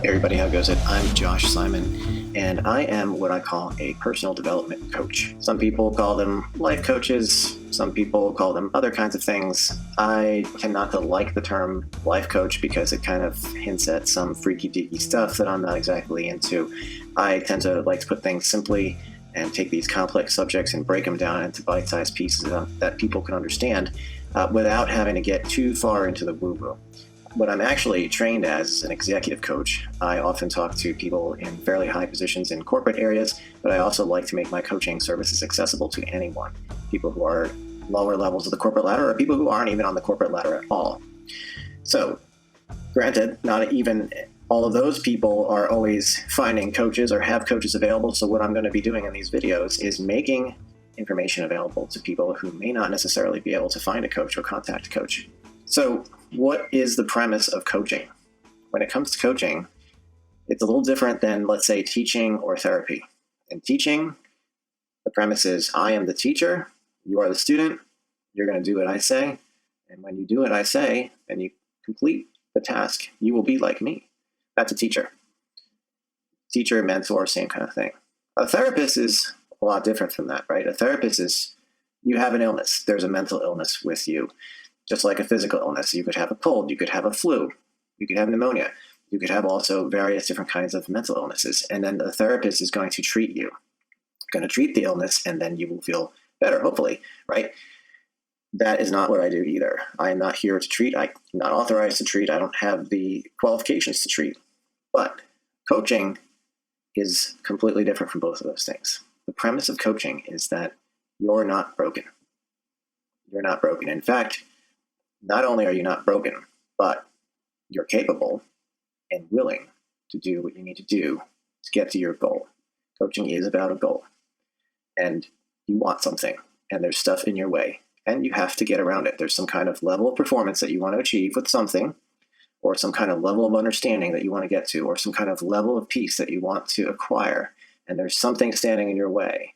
Hey everybody, how goes it? I'm Josh Simon, and I am what I call a personal development coach. Some people call them life coaches, some people call them other kinds of things. I tend not to like the term life coach because it kind of hints at some freaky deaky stuff that I'm not exactly into. I tend to like to put things simply and take these complex subjects and break them down into bite-sized pieces that people can understand without having to get too far into the woo-woo. What I'm actually trained as is an executive coach. I often talk to people in fairly high positions in corporate areas, but I also like to make my coaching services accessible to anyone. People who are lower levels of the corporate ladder or people who aren't even on the corporate ladder at all. So, granted, not even all of those people are always finding coaches or have coaches available. So what I'm going to be doing in these videos is making information available to people who may not necessarily be able to find a coach or contact a coach. So what is the premise of coaching? When it comes to coaching, it's a little different than, let's say, teaching or therapy. In teaching, the premise is I am the teacher, you are the student, you're going to do what I say, and when you do what I say and you complete the task, you will be like me. That's a teacher. Teacher, mentor, same kind of thing. A therapist is a lot different from that, right? A therapist is you have an illness. There's a mental illness with you. Just like a physical illness, you could have a cold, you could have a flu, you could have pneumonia, you could have also various different kinds of mental illnesses. And then the therapist is going to treat you, going to treat the illness, and then you will feel better, hopefully, right? That is not what I do either. I am not here to treat. I'm not authorized to treat. I don't have the qualifications to treat. But coaching is completely different from both of those things. The premise of coaching is that you're not broken. You're not broken. In fact, not only are you not broken, but you're capable and willing to do what you need to do to get to your goal. Coaching is about a goal. And you want something, and there's stuff in your way, and you have to get around it. There's some kind of level of performance that you want to achieve with something, or some kind of level of understanding that you want to get to, or some kind of level of peace that you want to acquire. And there's something standing in your way.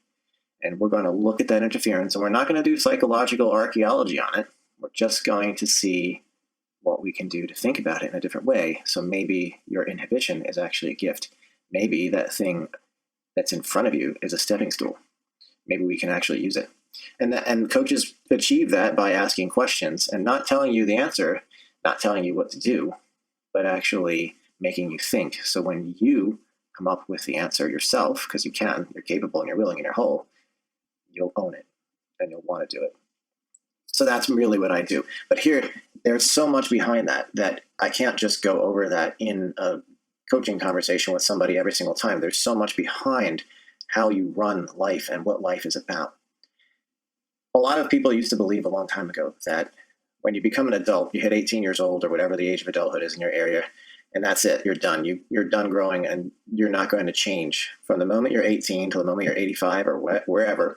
And we're going to look at that interference, and we're not going to do psychological archaeology on it. We're just going to see what we can do to think about it in a different way. So maybe your inhibition is actually a gift. Maybe that thing that's in front of you is a stepping stool. Maybe we can actually use it. And coaches achieve that by asking questions and not telling you the answer, not telling you what to do, but actually making you think. So when you come up with the answer yourself, because you can, you're capable and you're willing and you're whole, you'll own it and you'll want to do it. So that's really what I do. But here, there's so much behind that I can't just go over that in a coaching conversation with somebody every single time. There's so much behind how you run life and what life is about. A lot of people used to believe a long time ago that when you become an adult, you hit 18 years old or whatever the age of adulthood is in your area, and that's it. You're done. You're done growing, and you're not going to change. From the moment you're 18 to the moment you're 85 or wherever,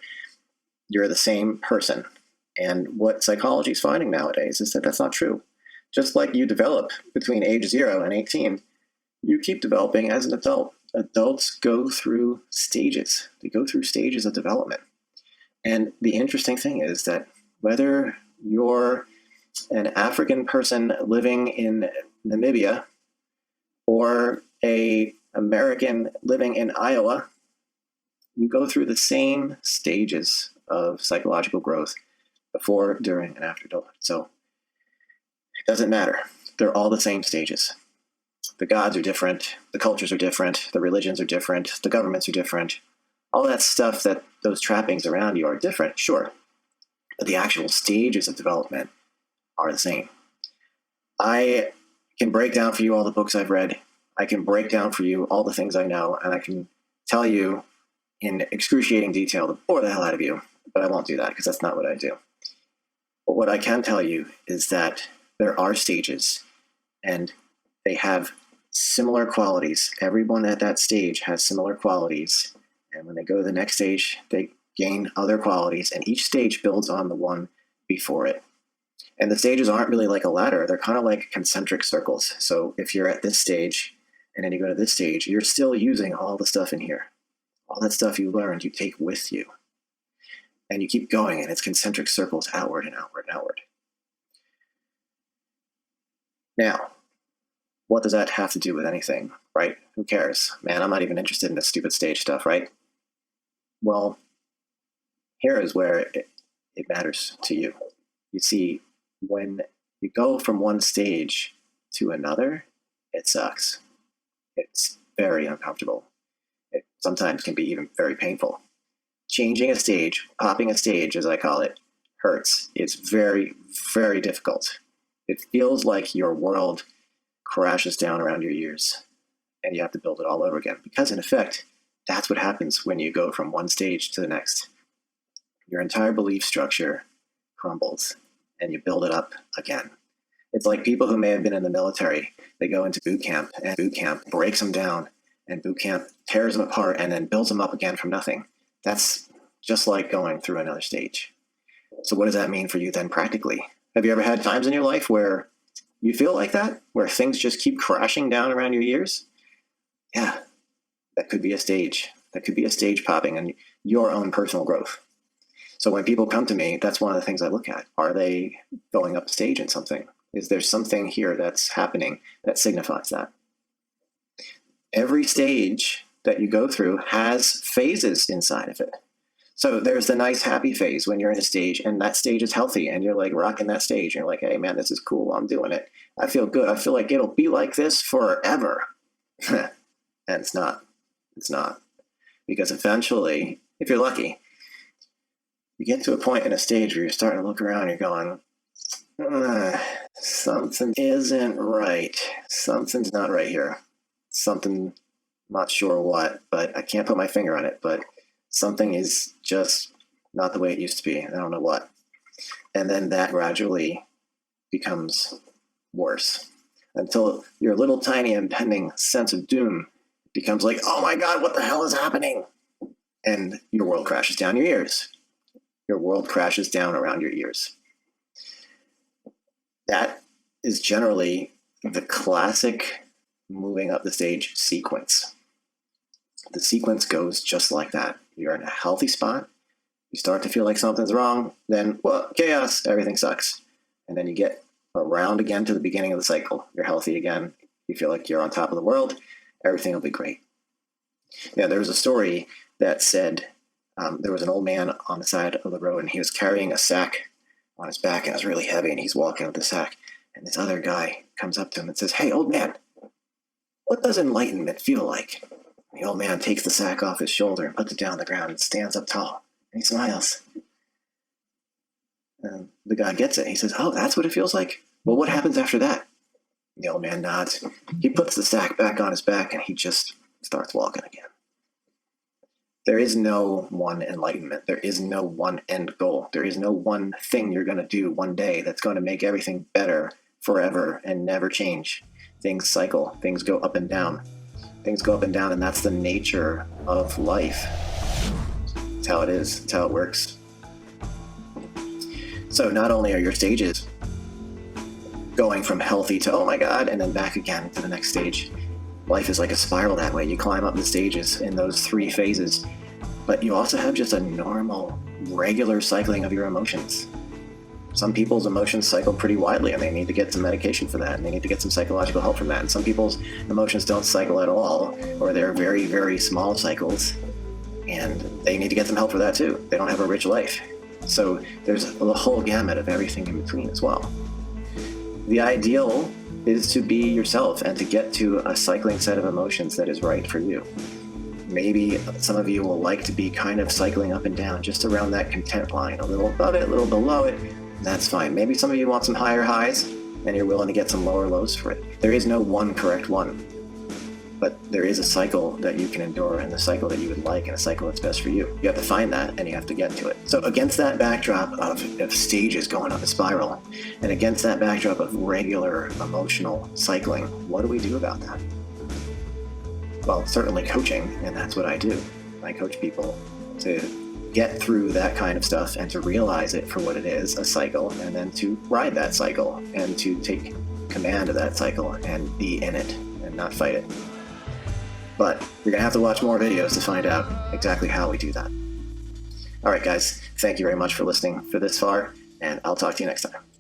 you're the same person. And what psychology is finding nowadays is that that's not true. Just like you develop between age 0 and 18, you keep developing as an adult. Adults go through stages. They go through stages of development. And the interesting thing is that whether you're an African person living in Namibia or an American living in Iowa, you go through the same stages of psychological growth before, during, and after adulthood. So it doesn't matter. They're all the same stages. The gods are different. The cultures are different. The religions are different. The governments are different. All that stuff, that those trappings around you are different, sure. But the actual stages of development are the same. I can break down for you all the books I've read. I can break down for you all the things I know, and I can tell you in excruciating detail to bore the hell out of you, but I won't do that because that's not what I do. But what I can tell you is that there are stages, and they have similar qualities. Everyone at that stage has similar qualities, and when they go to the next stage, they gain other qualities, and each stage builds on the one before it. And the stages aren't really like a ladder. They're kind of like concentric circles. So if you're at this stage, and then you go to this stage, you're still using all the stuff in here. All that stuff you learned, you take with you. And you keep going, and it's concentric circles outward and outward and outward. Now, What does that have to do with anything, right? Who cares? Man, I'm not even interested in this stupid stage stuff, right? Well, here is where it matters to you. You see, when you go from one stage to another, it sucks. It's very uncomfortable. It sometimes can be even very painful. Changing a stage, popping a stage, as I call it, hurts. It's very, very difficult. It feels like your world crashes down around your ears and you have to build it all over again. Because in effect, that's what happens when you go from one stage to the next. Your entire belief structure crumbles and you build it up again. It's like people who may have been in the military. They go into boot camp and boot camp breaks them down and boot camp tears them apart and then builds them up again from nothing. That's just like going through another stage. So what does that mean for you then practically? Have you ever had times in your life where you feel like that, where things just keep crashing down around your ears? Yeah, that could be a stage. That could be a stage popping in your own personal growth. So when people come to me, that's one of the things I look at. Are they going up a stage in something? Is there something here that's happening that signifies that? Every stage that you go through has phases inside of it. So there's the nice happy phase when you're in a stage and that stage is healthy and you're like rocking that stage. And you're like, hey man, this is cool. I'm doing it. I feel good. I feel like it'll be like this forever. And it's not. It's not. Because eventually, if you're lucky, you get to a point in a stage where you're starting to look around and you're going, something isn't right. Something's not right here. Something, not sure what, but I can't put my finger on it, but something is just not the way it used to be. I don't know what. And then that gradually becomes worse until your little tiny impending sense of doom becomes like, oh my God, what the hell is happening? And your world crashes down your ears. Your world crashes down around your ears. That is generally the classic moving up the stage sequence. The sequence goes just like that. You're in a healthy spot. You start to feel like something's wrong. Then, well, chaos, everything sucks. And then you get around again to the beginning of the cycle. You're healthy again. You feel like you're on top of the world. Everything will be great. Yeah, there was a story that said there was an old man on the side of the road and he was carrying a sack on his back and it was really heavy and he's walking with the sack. And this other guy comes up to him and says, hey, old man, what does enlightenment feel like? The old man takes the sack off his shoulder and puts it down on the ground and stands up tall. And he smiles. And the guy gets it. He says, oh, that's what it feels like? Well, what happens after that? The old man nods. He puts the sack back on his back and he just starts walking again. There is no one enlightenment. There is no one end goal. There is no one thing you're going to do one day that's going to make everything better forever and never change. Things cycle. Things go up and down. Things go up and down, and that's the nature of life. It's how it is. It's how it works. So not only are your stages going from healthy to, oh my God, and then back again to the next stage. Life is like a spiral that way. You climb up the stages in those three phases, but you also have just a normal, regular cycling of your emotions. Some people's emotions cycle pretty widely and they need to get some medication for that and they need to get some psychological help from that. And some people's emotions don't cycle at all, or they're very, very small cycles and they need to get some help for that too. They don't have a rich life. So there's the whole gamut of everything in between as well. The ideal is to be yourself and to get to a cycling set of emotions that is right for you. Maybe some of you will like to be kind of cycling up and down, just around that content line, a little above it, a little below it. That's fine. Maybe some of you want some higher highs and you're willing to get some lower lows for it. There is no one correct one, but there is a cycle that you can endure and the cycle that you would like and a cycle that's best for you. You have to find that and you have to get to it. So against that backdrop of stages going up a spiral and against that backdrop of regular emotional cycling, what do we do about that? Well, certainly coaching, and that's what I do. I coach people to get through that kind of stuff and to realize it for what it is, a cycle, and then to ride that cycle and to take command of that cycle and be in it and not fight it. But you're going to have to watch more videos to find out exactly how we do that. All right, guys, thank you very much for listening for this far, and I'll talk to you next time.